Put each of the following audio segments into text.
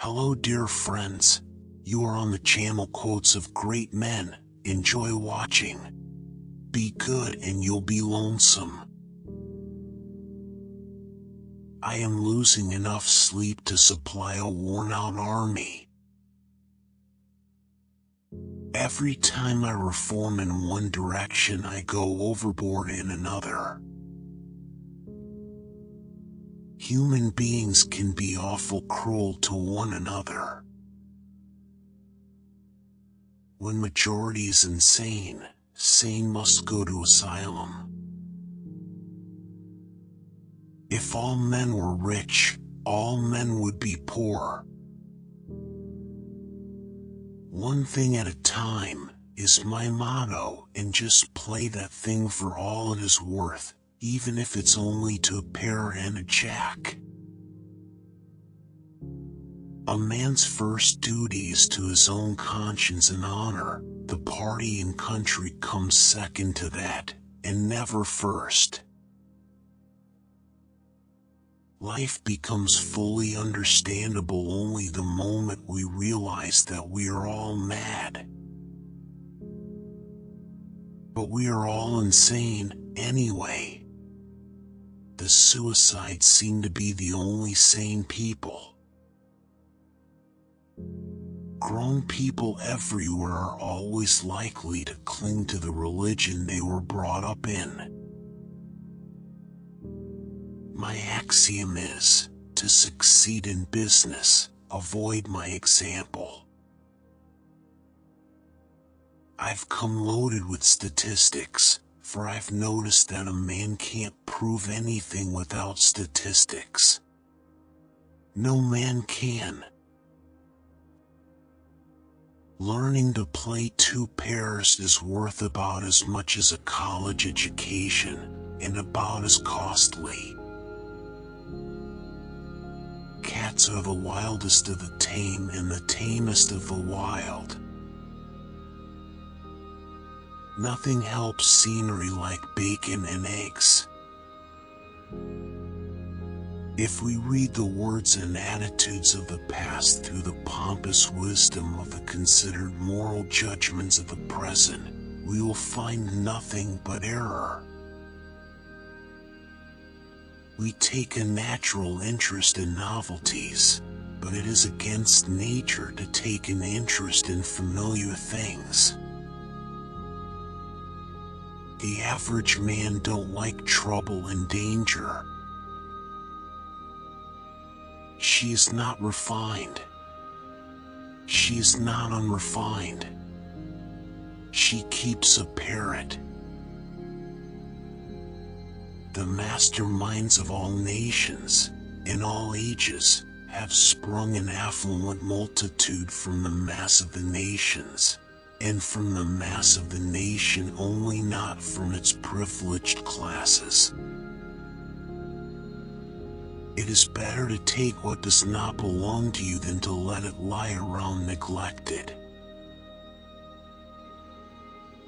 Hello dear friends, you are on the channel Quotes of Great Men. Enjoy watching. Be good and you'll be lonesome. I am losing enough sleep to supply a worn-out army. Every time I reform in one direction, I go overboard in another. Human beings can be awful cruel to one another. When majority is insane, sane must go to asylum. If all men were rich, all men would be poor. One thing at a time is my motto, and just play that thing for all it is worth, even if it's only to a pair and a jack. A man's first duty is to his own conscience and honor. The party and country comes second to that, and never first. Life becomes fully understandable only the moment we realize that we are all mad. But we are all insane, anyway. The suicides seem to be the only sane people. Grown people everywhere are always likely to cling to the religion they were brought up in. My axiom is, to succeed in business, avoid my example. I've come loaded with statistics, for I've noticed that a man can't prove anything without statistics. No man can. Learning to play two pairs is worth about as much as a college education, and about as costly. Cats are the wildest of the tame and the tamest of the wild. Nothing helps scenery like bacon and eggs. If we read the words and attitudes of the past through the pompous wisdom of the considered moral judgments of the present, we will find nothing but error. We take a natural interest in novelties, but it is against nature to take an interest in familiar things. The average man don't like trouble and danger. She is not refined. She is not unrefined. She keeps a parrot. The masterminds of all nations, in all ages, have sprung in affluent multitude from the mass of the nations, and from the mass of the nation only, not from its privileged classes. It is better to take what does not belong to you than to let it lie around neglected.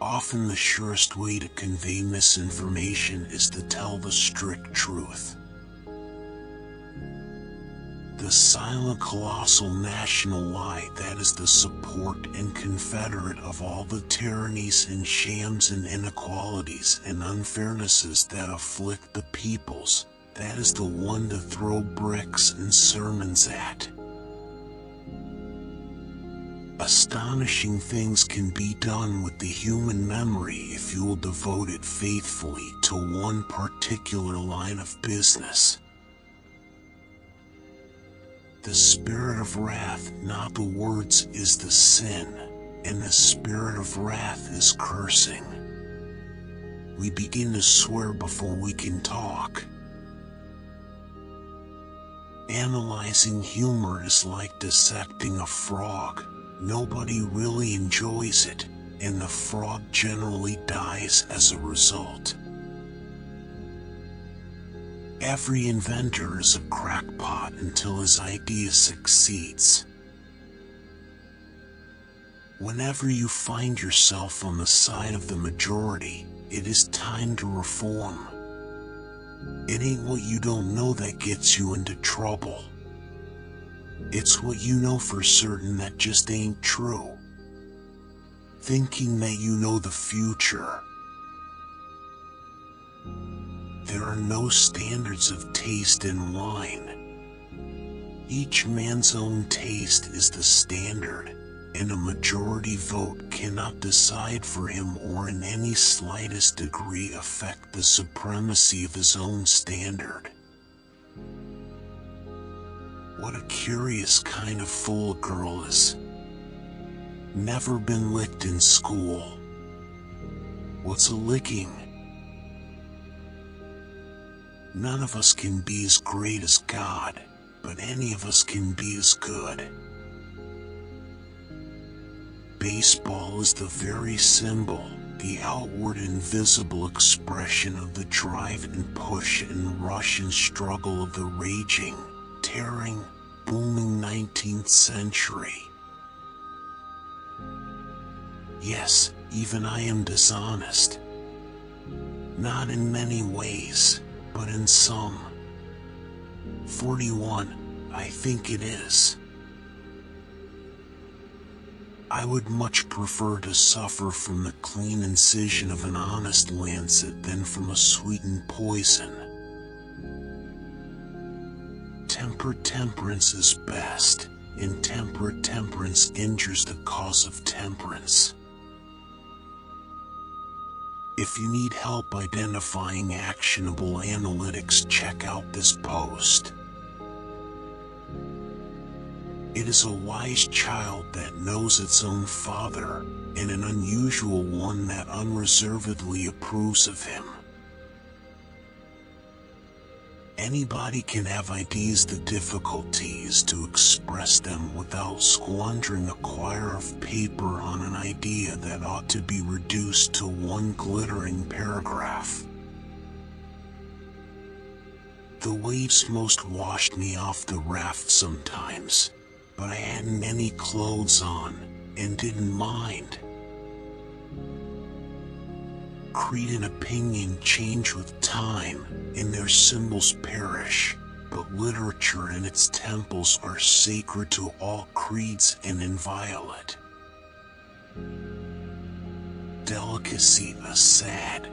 Often the surest way to convey misinformation is to tell the strict truth. The silent colossal national lie that is the support and confederate of all the tyrannies and shams and inequalities and unfairnesses that afflict the peoples, that is the one to throw bricks and sermons at. Astonishing things can be done with the human memory if you will devote it faithfully to one particular line of business. The spirit of wrath, not the words, is the sin, and the spirit of wrath is cursing. We begin to swear before we can talk. Analyzing humor is like dissecting a frog. Nobody really enjoys it, and the frog generally dies as a result. Every inventor is a crackpot until his idea succeeds. Whenever you find yourself on the side of the majority, it is time to reform. It ain't what you don't know that gets you into trouble. It's what you know for certain that just ain't true. Thinking that you know the future. There are no standards of taste in wine. Each man's own taste is the standard, and a majority vote cannot decide for him or in any slightest degree affect the supremacy of his own standard. What a curious kind of fool a girl is. Never been licked in school. What's a licking? None of us can be as great as God, but any of us can be as good. Baseball is the very symbol, the outward invisible expression of the drive and push and rush and struggle of the raging, tearing, booming 19th century. Yes, even I am dishonest. Not in many ways, but in some. 41, I think it is. I would much prefer to suffer from the clean incision of an honest lancet than from a sweetened poison. Temperate temperance is best. Intemperate temperance injures the cause of temperance. If you need help identifying actionable analytics, check out this post. It is a wise child that knows its own father, and an unusual one that unreservedly approves of him. Anybody can have ideas. The difficulty is to express them without squandering a quire of paper on an idea that ought to be reduced to one glittering paragraph. The waves most washed me off the raft sometimes, but I hadn't any clothes on, and didn't mind. Creed and opinion change with time, and their symbols perish, but literature and its temples are sacred to all creeds and inviolate. Delicacy, a sad,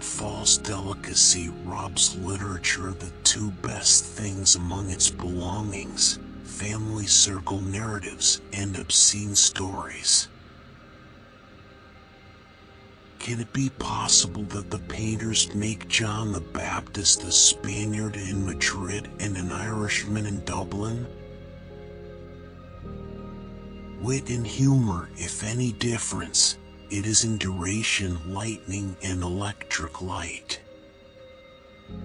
false delicacy, robs literature of the two best things among its belongings: family circle narratives and obscene stories. Can it be possible that the painters make John the Baptist a Spaniard in Madrid and an Irishman in Dublin? Wit and humor, if any difference, it is in duration, lightning and electric light.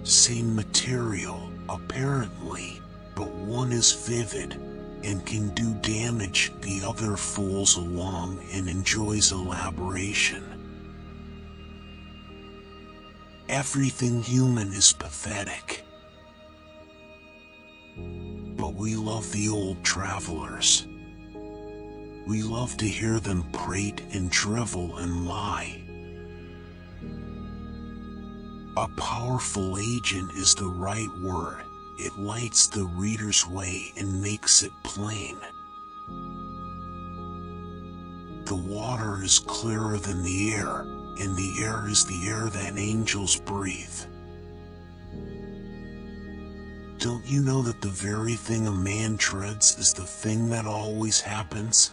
Same material, apparently, but one is vivid and can do damage, the other fools along and enjoys elaboration. Everything human is pathetic. But we love the old travelers. We love to hear them prate and drivel and lie. A powerful agent is the right word. It lights the reader's way and makes it plain. The water is clearer than the air, and the air is the air that angels breathe. Don't you know that the very thing a man dreads is the thing that always happens?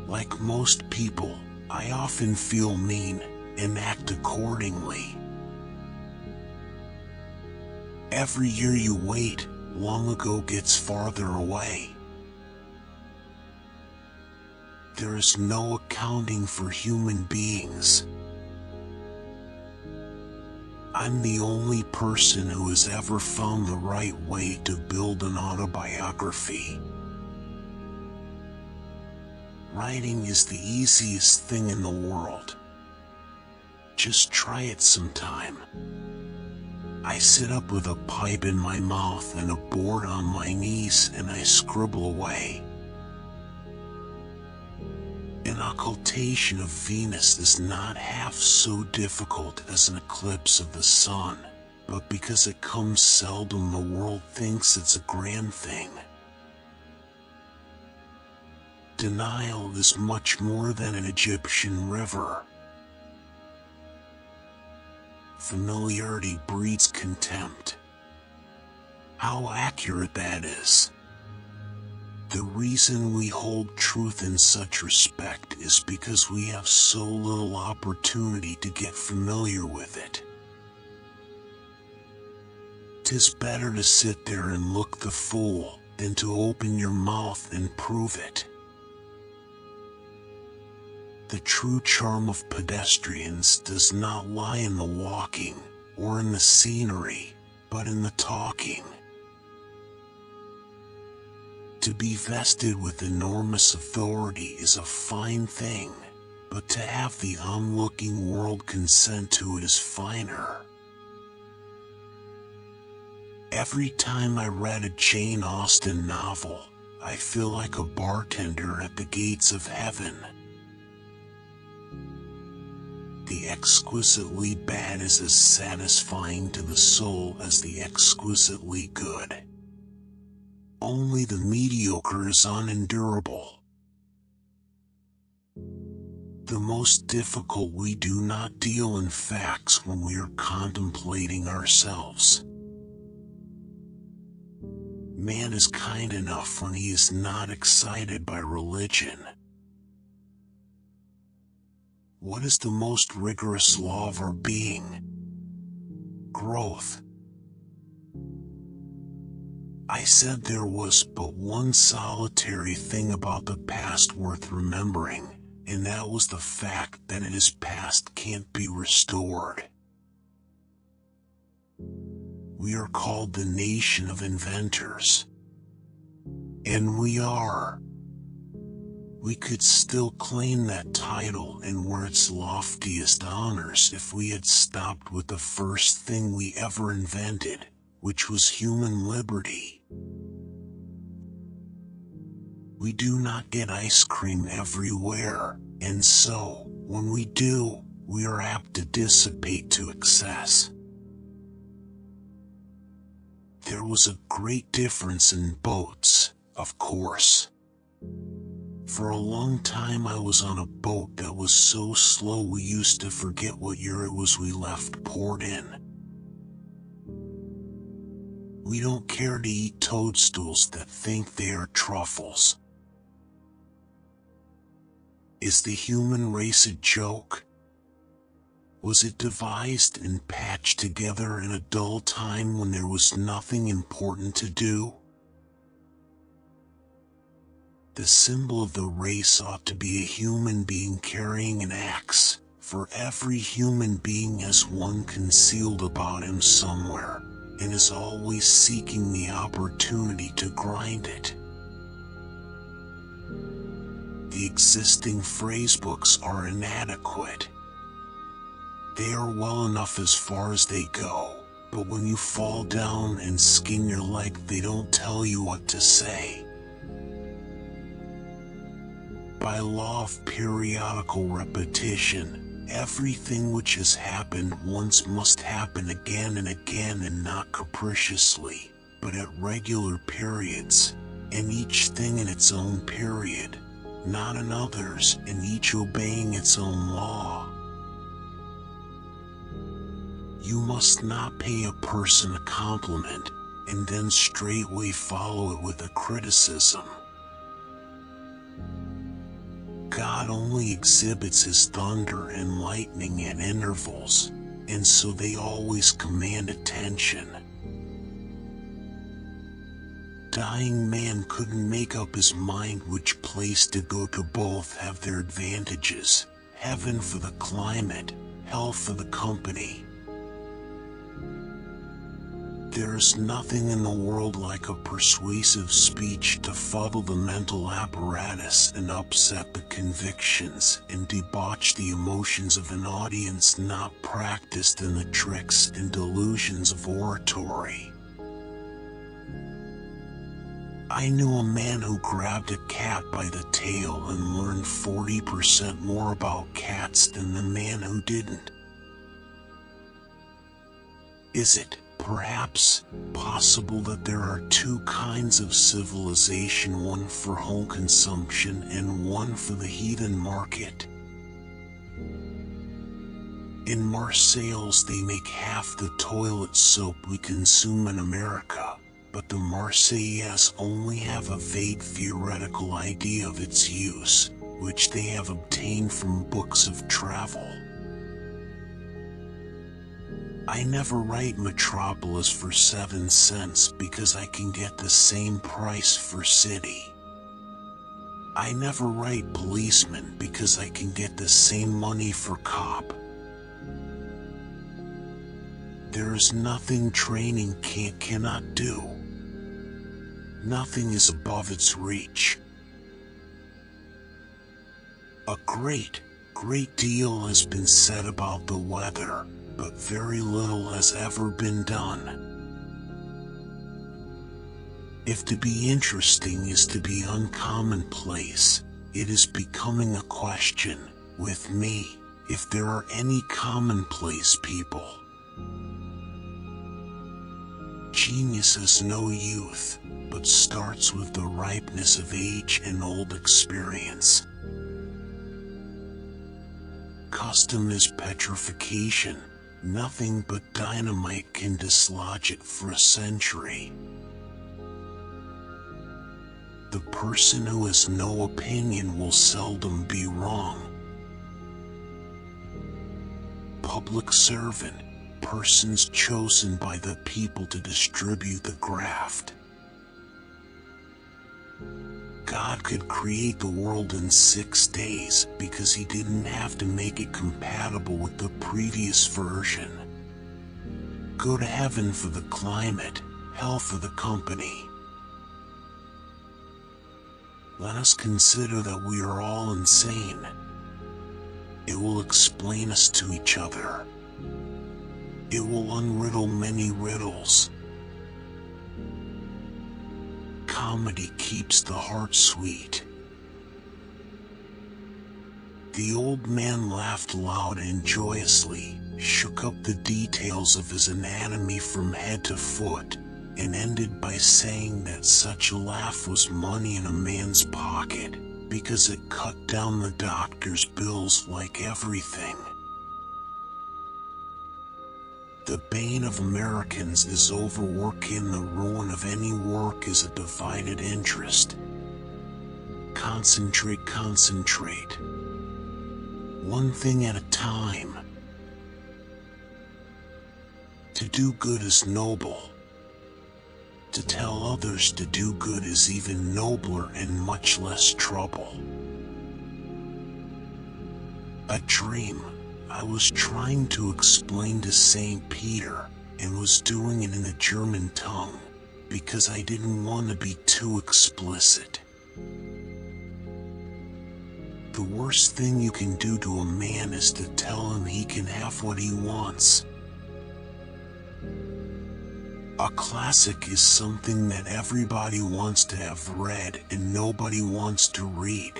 Like most people, I often feel mean and act accordingly. Every year you wait, long ago gets farther away. There is no accounting for human beings. I'm the only person who has ever found the right way to build an autobiography. Writing is the easiest thing in the world. Just try it sometime. I sit up with a pipe in my mouth and a board on my knees and I scribble away. An occultation of Venus is not half so difficult as an eclipse of the sun, but because it comes seldom, the world thinks it's a grand thing. Denial is much more than an Egyptian river. Familiarity breeds contempt. How accurate that is. The reason we hold truth in such respect is because we have so little opportunity to get familiar with it. 'Tis better to sit there and look the fool than to open your mouth and prove it. The true charm of pedestrians does not lie in the walking or in the scenery, but in the talking. To be vested with enormous authority is a fine thing, but to have the onlooking world consent to it is finer. Every time I read a Jane Austen novel, I feel like a bartender at the gates of heaven. The exquisitely bad is as satisfying to the soul as the exquisitely good. Only the mediocre is unendurable. The most difficult we do not deal in facts when we are contemplating ourselves. Man is kind enough when he is not excited by religion. What is the most rigorous law of our being? Growth. I said there was but one solitary thing about the past worth remembering, and that was the fact that it is past can't be restored. We are called the nation of inventors. And we are. We could still claim that title and wear its loftiest honors if we had stopped with the first thing we ever invented, which was human liberty. We do not get ice cream everywhere, and so, when we do, we are apt to dissipate to excess. There was a great difference in boats, of course. For a long time I was on a boat that was so slow we used to forget what year it was we left port in. We don't care to eat toadstools that think they are truffles. Is the human race a joke? Was it devised and patched together in a dull time when there was nothing important to do? The symbol of the race ought to be a human being carrying an axe, for every human being has one concealed about him somewhere, and is always seeking the opportunity to grind it. The existing phrasebooks are inadequate. They are well enough as far as they go, but when you fall down and skin your leg, they don't tell you what to say. By law of periodical repetition, everything which has happened once must happen again and again, and not capriciously, but at regular periods, and each thing in its own period, not another's, and each obeying its own law. You must not pay a person a compliment, and then straightway follow it with a criticism. God only exhibits his thunder and lightning at intervals, and so they always command attention. Dying man couldn't make up his mind which place to go to. Both have their advantages, heaven for the climate, hell for the company. There is nothing in the world like a persuasive speech to fuddle the mental apparatus and upset the convictions and debauch the emotions of an audience not practiced in the tricks and delusions of oratory. I knew a man who grabbed a cat by the tail and learned 40% more about cats than the man who didn't. Is it, perhaps, possible that there are two kinds of civilization, one for home consumption and one for the heathen market? In Marseilles they make half the toilet soap we consume in America, but the Marseillais only have a vague theoretical idea of its use, which they have obtained from books of travel. I never write Metropolis for 7 cents because I can get the same price for City. I never write Policeman because I can get the same money for Cop. There is nothing training cannot do. Nothing is above its reach. A great deal has been said about the weather, but very little has ever been done. If to be interesting is to be uncommonplace, it is becoming a question, with me, if there are any commonplace people. Genius has no youth, but starts with the ripeness of age and old experience. Custom is petrification. Nothing but dynamite can dislodge it for a century. The person who has no opinion will seldom be wrong. Public servant, persons chosen by the people to distribute the graft. God could create the world in 6 days because he didn't have to make it compatible with the previous version. Go to heaven for the climate, hell for the company. Let us consider that we are all insane. It will explain us to each other. It will unriddle many riddles. Comedy keeps the heart sweet. The old man laughed loud and joyously, shook up the details of his anatomy from head to foot, and ended by saying that such a laugh was money in a man's pocket, because it cut down the doctor's bills like everything. The bane of Americans is overworking. The ruin of any work is a divided interest. Concentrate. One thing at a time. To do good is noble. To tell others to do good is even nobler and much less trouble. A dream. I was trying to explain to St. Peter, and was doing it in the German tongue, because I didn't want to be too explicit. The worst thing you can do to a man is to tell him he can have what he wants. A classic is something that everybody wants to have read and nobody wants to read.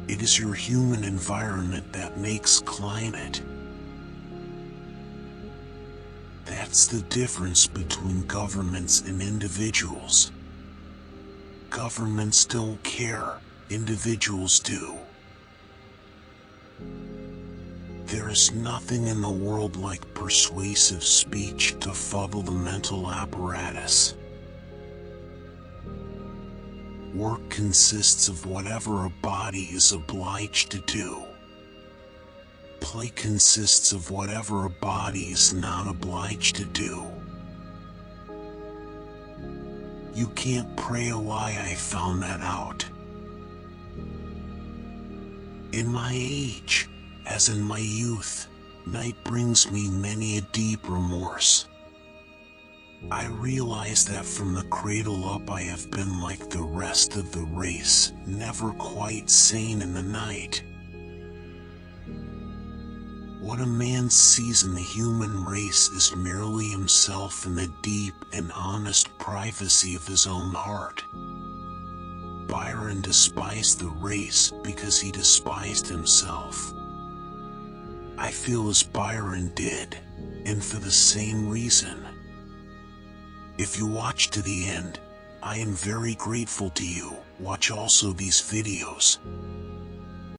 It is your human environment that makes climate. That's the difference between governments and individuals. Governments don't care, individuals do. There is nothing in the world like persuasive speech to fuddle the mental apparatus. Work consists of whatever a body is obliged to do. Play consists of whatever a body is not obliged to do. You can't pray a lie, I found that out. In my age, as in my youth, night brings me many a deep remorse. I realize that from the cradle up I have been like the rest of the race, never quite sane in the night. What a man sees in the human race is merely himself in the deep and honest privacy of his own heart. Byron despised the race because he despised himself. I feel as Byron did, and for the same reason. If you watch to the end, I am very grateful to you. Watch also these videos.